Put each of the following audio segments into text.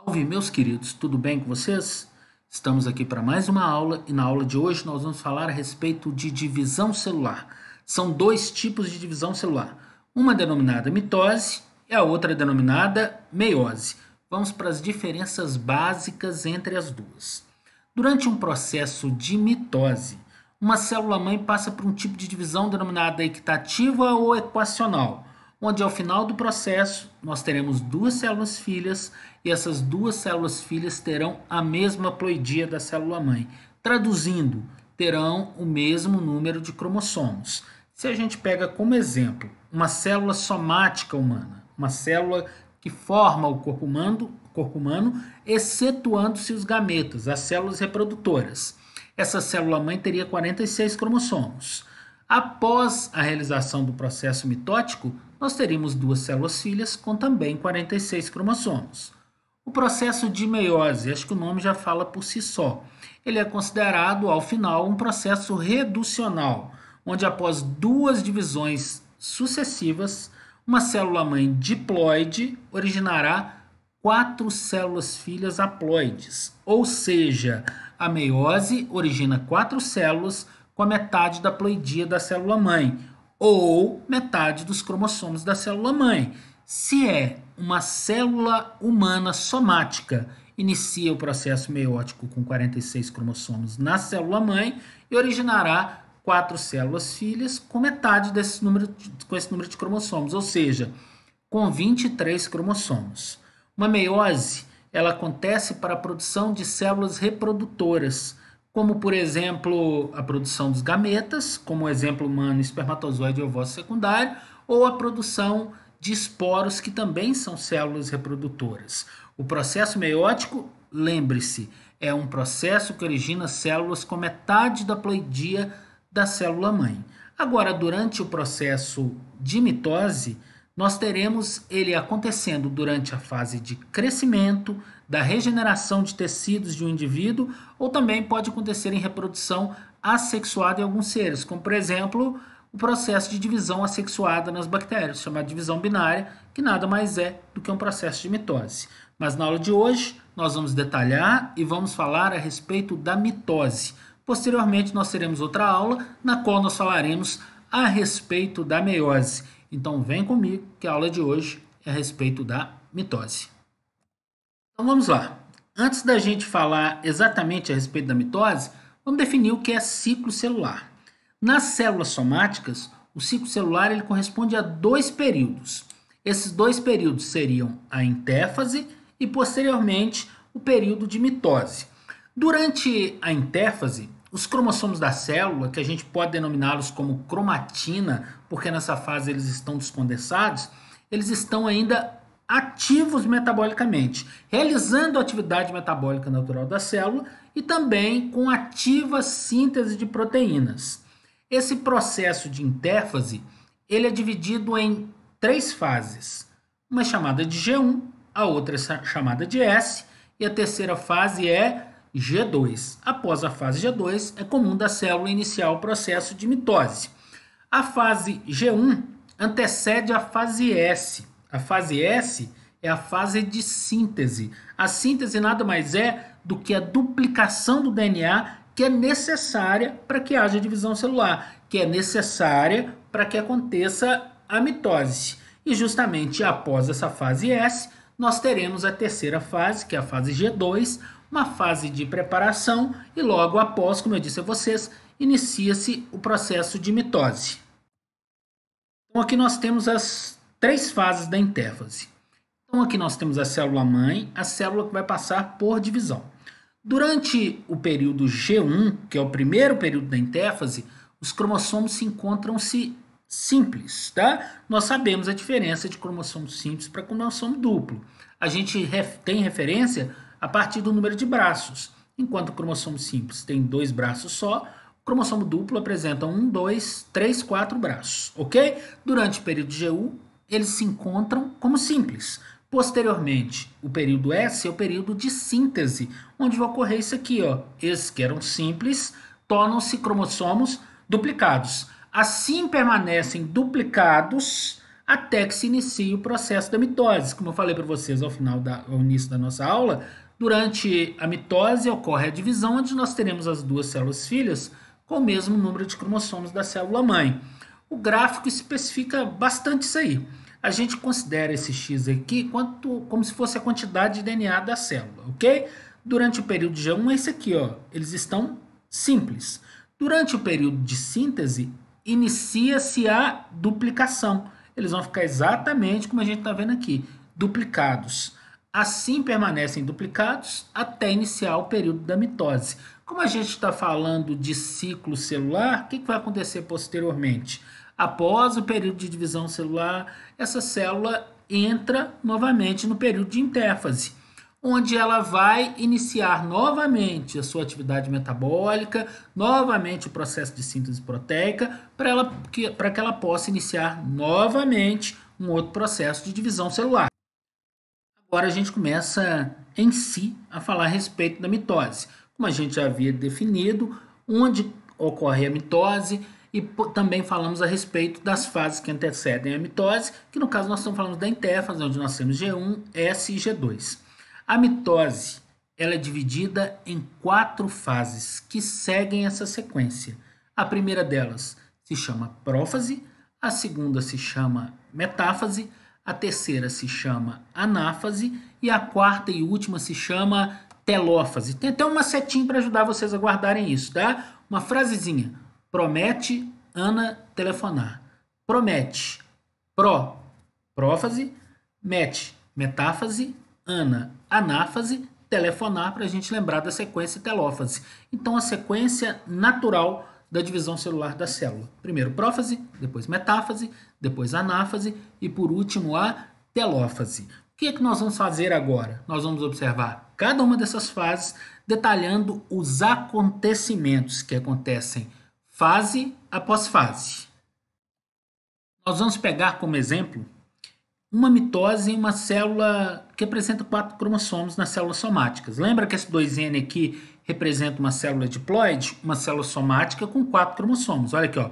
Salve, meus queridos, tudo bem com vocês? Estamos aqui para mais uma aula e na aula de hoje nós vamos falar a respeito de divisão celular. São dois tipos de divisão celular, uma denominada mitose e a outra denominada meiose. Vamos para as diferenças básicas entre as duas. Durante um processo de mitose, uma célula-mãe passa por um tipo de divisão denominada equitativa ou equacional, onde ao final do processo nós teremos duas células filhas e essas duas células filhas terão a mesma ploidia da célula-mãe. Traduzindo, terão o mesmo número de cromossomos. Se a gente pega como exemplo uma célula somática humana, uma célula que forma o corpo humano, excetuando-se os gametas, as células reprodutoras. Essa célula-mãe teria 46 cromossomos. Após a realização do processo mitótico, nós teríamos duas células filhas com também 46 cromossomos. O processo de meiose, acho que o nome já fala por si só. Ele é considerado, ao final, um processo reducional, onde após duas divisões sucessivas, uma célula-mãe diploide originará 4 células filhas haploides, ou seja, a meiose origina 4 células com a metade da ploidia da célula-mãe, ou metade dos cromossomos da célula-mãe. Se é uma célula humana somática, inicia o processo meiótico com 46 cromossomos na célula-mãe e originará 4 células filhas com metade desse número, com esse número de cromossomos, ou seja, com 23 cromossomos. Uma meiose, ela acontece para a produção de células reprodutoras, como, por exemplo, a produção dos gametas, como o exemplo humano, espermatozoide e ovócito secundário, ou a produção de esporos, que também são células reprodutoras. O processo meiótico, lembre-se, é um processo que origina células com metade da ploidia da célula-mãe. Agora, durante o processo de mitose, nós teremos ele acontecendo durante a fase de crescimento, da regeneração de tecidos de um indivíduo, ou também pode acontecer em reprodução assexuada em alguns seres, como por exemplo o processo de divisão assexuada nas bactérias, chamado divisão binária, que nada mais é do que um processo de mitose. Mas na aula de hoje nós vamos detalhar e vamos falar a respeito da mitose. Posteriormente nós teremos outra aula na qual nós falaremos a respeito da meiose. Então vem comigo que a aula de hoje é a respeito da mitose. Então vamos lá. Antes da gente falar exatamente a respeito da mitose, vamos definir o que é ciclo celular. Nas células somáticas, o ciclo celular ele corresponde a 2 períodos. Esses 2 períodos seriam a intéfase e posteriormente o período de mitose. Durante a intéfase, os cromossomos da célula, que a gente pode denominá-los como cromatina, porque nessa fase eles estão descondensados, eles estão ainda ativos metabolicamente, realizando a atividade metabólica natural da célula e também com ativa síntese de proteínas. Esse processo de intéfase, ele é dividido em 3 fases. Uma é chamada de G1, a outra é chamada de S e a terceira fase é G2. Após a fase G2, é comum da célula iniciar o processo de mitose. A fase G1 antecede a fase S. A fase S é a fase de síntese. A síntese nada mais é do que a duplicação do DNA que é necessária para que haja divisão celular, que é necessária para que aconteça a mitose. E justamente após essa fase S, nós teremos a terceira fase, que é a fase G2, uma fase de preparação e logo após, como eu disse a vocês, inicia-se o processo de mitose. Então aqui nós temos as 3 fases da intéfase. Então aqui nós temos a célula-mãe, a célula que vai passar por divisão. Durante o período G1, que é o primeiro período da intéfase, os cromossomos se encontram-se simples, tá? Nós sabemos a diferença de cromossomo simples para cromossomo duplo. A gente tem referência a partir do número de braços. Enquanto o cromossomo simples tem 2 braços só, o cromossomo duplo apresenta 1, 2, 3, 4 braços, ok? Durante o período G1, eles se encontram como simples. Posteriormente, o período S é o período de síntese, onde vai ocorrer isso aqui, ó. Esses que eram simples tornam-se cromossomos duplicados. Assim permanecem duplicados até que se inicie o processo da mitose. Como eu falei para vocês ao início da nossa aula, durante a mitose ocorre a divisão, onde nós teremos as duas células filhas com o mesmo número de cromossomos da célula mãe. O gráfico especifica bastante isso aí. A gente considera esse X aqui como se fosse a quantidade de DNA da célula, ok? Durante o período de G1 é esse aqui, ó. Eles estão simples. Durante o período de síntese, inicia-se a duplicação. Eles vão ficar exatamente como a gente está vendo aqui, duplicados. Assim permanecem duplicados até iniciar o período da mitose. Como a gente está falando de ciclo celular, o que vai acontecer posteriormente? Após o período de divisão celular, essa célula entra novamente no período de intérfase, onde ela vai iniciar novamente a sua atividade metabólica, novamente o processo de síntese proteica, para que ela possa iniciar novamente um outro processo de divisão celular. Agora a gente começa em si a falar a respeito da mitose. Como a gente já havia definido, onde ocorre a mitose, e também falamos a respeito das fases que antecedem a mitose, que no caso nós estamos falando da intérfase, onde nós temos G1, S e G2. A mitose ela é dividida em 4 fases que seguem essa sequência. A primeira delas se chama prófase, a segunda se chama metáfase, a terceira se chama anáfase e a quarta e última se chama telófase. Tem até uma setinha para ajudar vocês a guardarem isso, tá? Uma frasezinha. Promete Ana telefonar. Promete. Prófase. Mete. Metáfase. Ana. Anáfase. Telefonar, para a gente lembrar da sequência telófase. Então, a sequência natural da divisão celular da célula. Primeiro prófase, depois metáfase, depois anáfase e, por último, a telófase. O que é que nós vamos fazer agora? Nós vamos observar cada uma dessas fases, detalhando os acontecimentos que acontecem fase após fase. Nós vamos pegar como exemplo uma mitose em uma célula que apresenta 4 cromossomos nas células somáticas. Lembra que esse 2N aqui representa uma célula diploide? Uma célula somática com 4 cromossomos. Olha aqui, ó.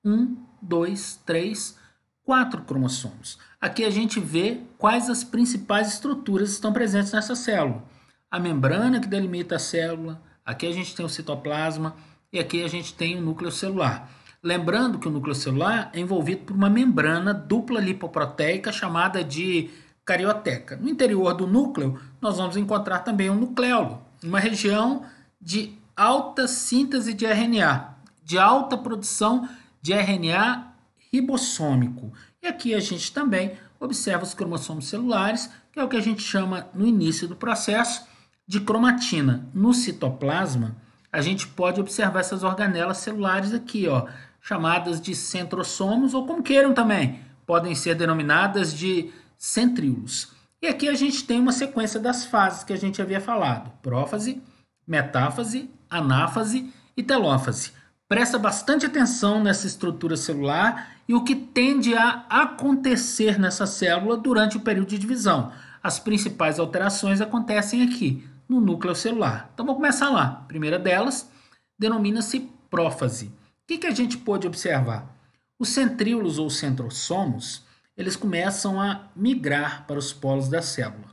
1, 2, 3, 4 cromossomos. Aqui a gente vê quais as principais estruturas estão presentes nessa célula. A membrana que delimita a célula, aqui a gente tem o citoplasma e aqui a gente tem o núcleo celular. Lembrando que o núcleo celular é envolvido por uma membrana dupla lipoproteica chamada de carioteca. No interior do núcleo, nós vamos encontrar também o nucleolo, uma região de alta síntese de RNA, de alta produção de RNA ribossômico. E aqui a gente também observa os cromossomos celulares, que é o que a gente chama no início do processo de cromatina. No citoplasma, a gente pode observar essas organelas celulares aqui, ó, chamadas de centrossomos, ou como queiram também, podem ser denominadas de centríolos. E aqui a gente tem uma sequência das fases que a gente havia falado: prófase, metáfase, anáfase e telófase. Presta bastante atenção nessa estrutura celular e o que tende a acontecer nessa célula durante o período de divisão. As principais alterações acontecem aqui, no núcleo celular. Então vamos começar lá. A primeira delas denomina-se prófase. O que a gente pôde observar? Os centríolos ou centrossomos, eles começam a migrar para os polos da célula.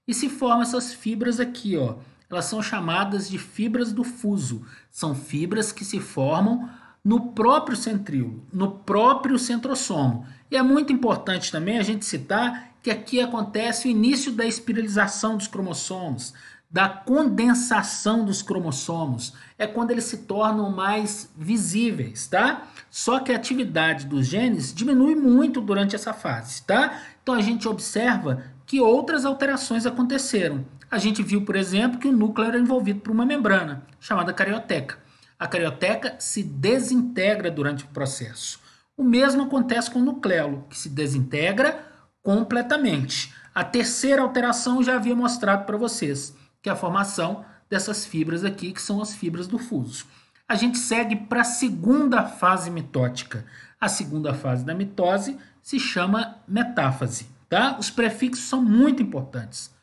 E se formam essas fibras aqui, ó. Elas são chamadas de fibras do fuso. São fibras que se formam no próprio centríolo, no próprio centrossomo. E é muito importante também a gente citar que aqui acontece o início da espiralização dos cromossomos, da condensação dos cromossomos. É quando eles se tornam mais visíveis, tá? Só que a atividade dos genes diminui muito durante essa fase, tá? Então a gente observa que outras alterações aconteceram. A gente viu, por exemplo, que o núcleo era envolvido por uma membrana, chamada carioteca. A carioteca se desintegra durante o processo. O mesmo acontece com o nucleolo, que se desintegra completamente. A terceira alteração eu já havia mostrado para vocês, que é a formação dessas fibras aqui, que são as fibras do fuso. A gente segue para a segunda fase mitótica. A segunda fase da mitose se chama metáfase, tá? Os prefixos são muito importantes.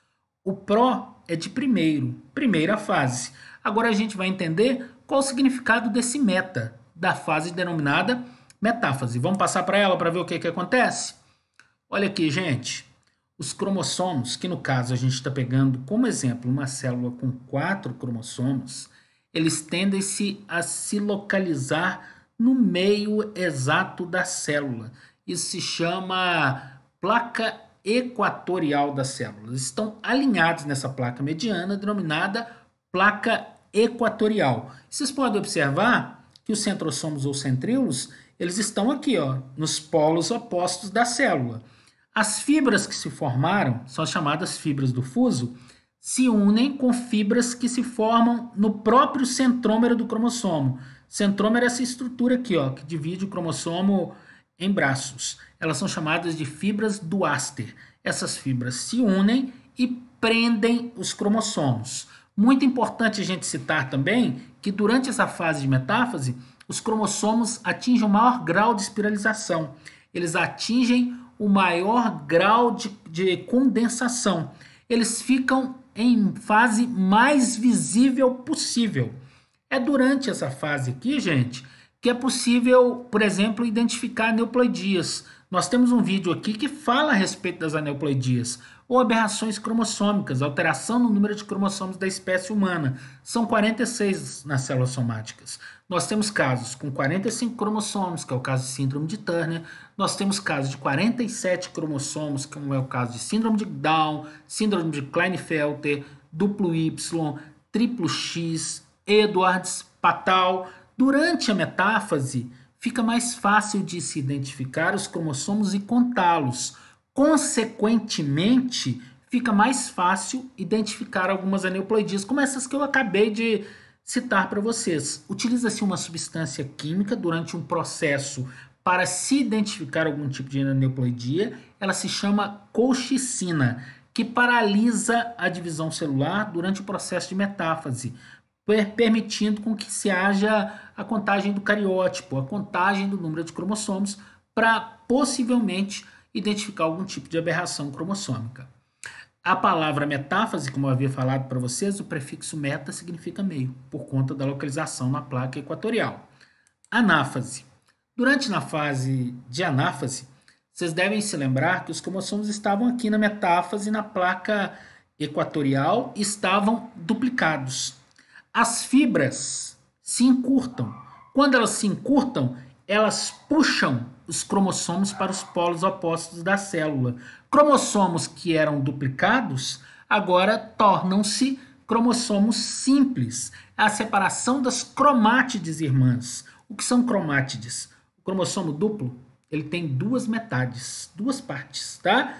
O pró é de primeira fase. Agora a gente vai entender qual o significado desse meta, da fase denominada metáfase. Vamos passar para ela para ver o que acontece? Olha aqui, gente. Os cromossomos, que no caso a gente está pegando como exemplo uma célula com 4 cromossomos, eles tendem-se a se localizar no meio exato da célula. Isso se chama placa equatorial da célula. Eles estão alinhados nessa placa mediana, denominada placa equatorial. Vocês podem observar que os centrossomos ou centríolos, eles estão aqui, ó, nos polos opostos da célula. As fibras que se formaram, são chamadas fibras do fuso, se unem com fibras que se formam no próprio centrômero do cromossomo. Centrômero é essa estrutura aqui, ó, que divide o cromossomo em braços. Elas são chamadas de fibras do Aster. Essas fibras se unem e prendem os cromossomos. Muito importante a gente citar também que durante essa fase de metáfase, os cromossomos atingem o maior grau de espiralização. Eles atingem o maior grau de condensação. Eles ficam em fase mais visível possível. É durante essa fase aqui, gente, que é possível, por exemplo, identificar aneuploidias. Nós temos um vídeo aqui que fala a respeito das aneuploidias, ou aberrações cromossômicas, alteração no número de cromossomos da espécie humana. São 46 nas células somáticas. Nós temos casos com 45 cromossomos, que é o caso de síndrome de Turner. Nós temos casos de 47 cromossomos, como é o caso de síndrome de Down, síndrome de Klinefelter, duplo Y, triplo X, Edwards, Patal. Durante a metáfase, fica mais fácil de se identificar os cromossomos e contá-los. Consequentemente, fica mais fácil identificar algumas aneuploidias, como essas que eu acabei de citar para vocês. Utiliza-se uma substância química durante um processo para se identificar algum tipo de aneuploidia. Ela se chama colchicina, que paralisa a divisão celular durante o processo de metáfase, permitindo com que se haja a contagem do cariótipo, a contagem do número de cromossomos, para possivelmente identificar algum tipo de aberração cromossômica. A palavra metáfase, como eu havia falado para vocês, o prefixo meta significa meio, por conta da localização na placa equatorial. Anáfase. Durante a fase de anáfase, vocês devem se lembrar que os cromossomos estavam aqui na metáfase, na placa equatorial, estavam duplicados. As fibras se encurtam. Quando elas se encurtam, elas puxam os cromossomos para os polos opostos da célula. Cromossomos que eram duplicados agora tornam-se cromossomos simples. É a separação das cromátides irmãs. O que são cromátides? O cromossomo duplo, ele tem duas metades, duas partes, tá?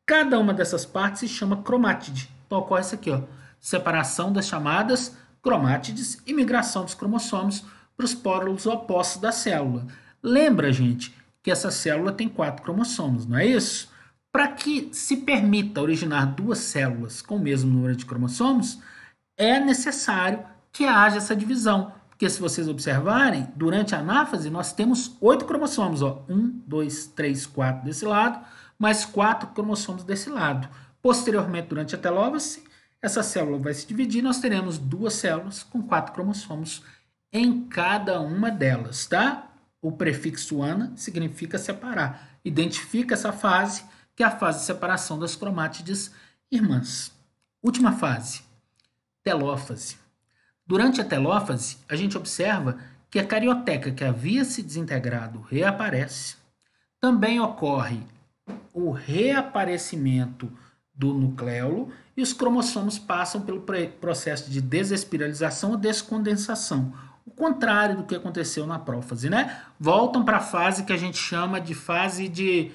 Cada uma dessas partes se chama cromátide. Então ocorre isso aqui, ó, separação das chamadas cromátides e migração dos cromossomos para os polos opostos da célula. Lembra, gente, que essa célula tem 4 cromossomos, não é isso? Para que se permita originar duas células com o mesmo número de cromossomos, é necessário que haja essa divisão. Porque se vocês observarem, durante a anáfase nós temos 8 cromossomos. Ó. 1, 2, 3, 4 desse lado, mais 4 cromossomos desse lado. Posteriormente, durante a telófase, essa célula vai se dividir e nós teremos duas células com 4 cromossomos em cada uma delas, tá? O prefixo ana significa separar. Identifica essa fase, que é a fase de separação das cromátides irmãs. Última fase, telófase. Durante a telófase, a gente observa que a carioteca que havia se desintegrado reaparece. Também ocorre o reaparecimento do nucleolo e os cromossomos passam pelo processo de desespiralização ou descondensação. O contrário do que aconteceu na prófase, né? Voltam para a fase que a gente chama de fase de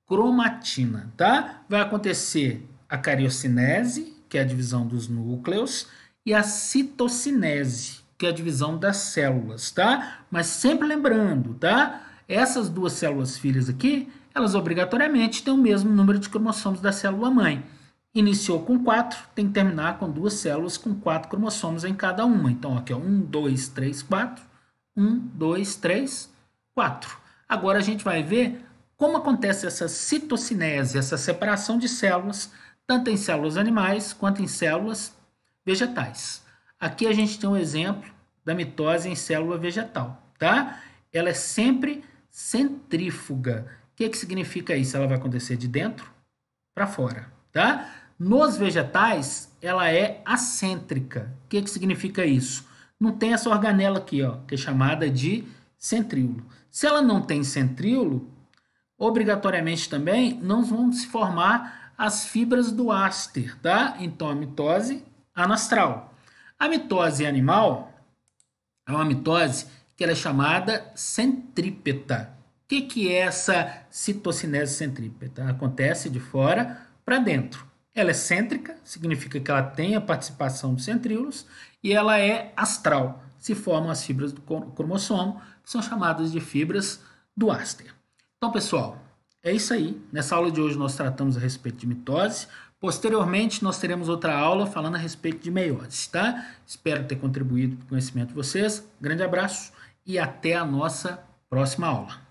cromatina, tá? Vai acontecer a cariocinese, que é a divisão dos núcleos, e a citocinese, que é a divisão das células, tá? Mas sempre lembrando, tá? Essas duas células filhas aqui, elas obrigatoriamente têm o mesmo número de cromossomos da célula mãe. Iniciou com 4, tem que terminar com duas células com 4 cromossomos em cada uma. Então, aqui, ó, 1, 2, 3, 4. 1, 2, 3, 4. Agora a gente vai ver como acontece essa citocinese, essa separação de células, tanto em células animais quanto em células vegetais. Aqui a gente tem um exemplo da mitose em célula vegetal, tá? Ela é sempre centrífuga. O que significa isso? Ela vai acontecer de dentro para fora, tá? Nos vegetais, ela é acêntrica. O que significa isso? Não tem essa organela aqui, ó, que é chamada de centríolo. Se ela não tem centríolo, obrigatoriamente também não vão se formar as fibras do áster, tá? Então, a mitose anastral. A mitose animal é uma mitose que ela é chamada centrípeta. O que é essa citocinese centrípeta? Acontece de fora para dentro. Ela é cêntrica, significa que ela tem a participação dos centríolos, e ela é astral, se formam as fibras do cromossomo, que são chamadas de fibras do áster. Então, pessoal, é isso aí. Nessa aula de hoje nós tratamos a respeito de mitose. Posteriormente, nós teremos outra aula falando a respeito de meiose, tá? Espero ter contribuído para o conhecimento de vocês. Grande abraço e até a nossa próxima aula.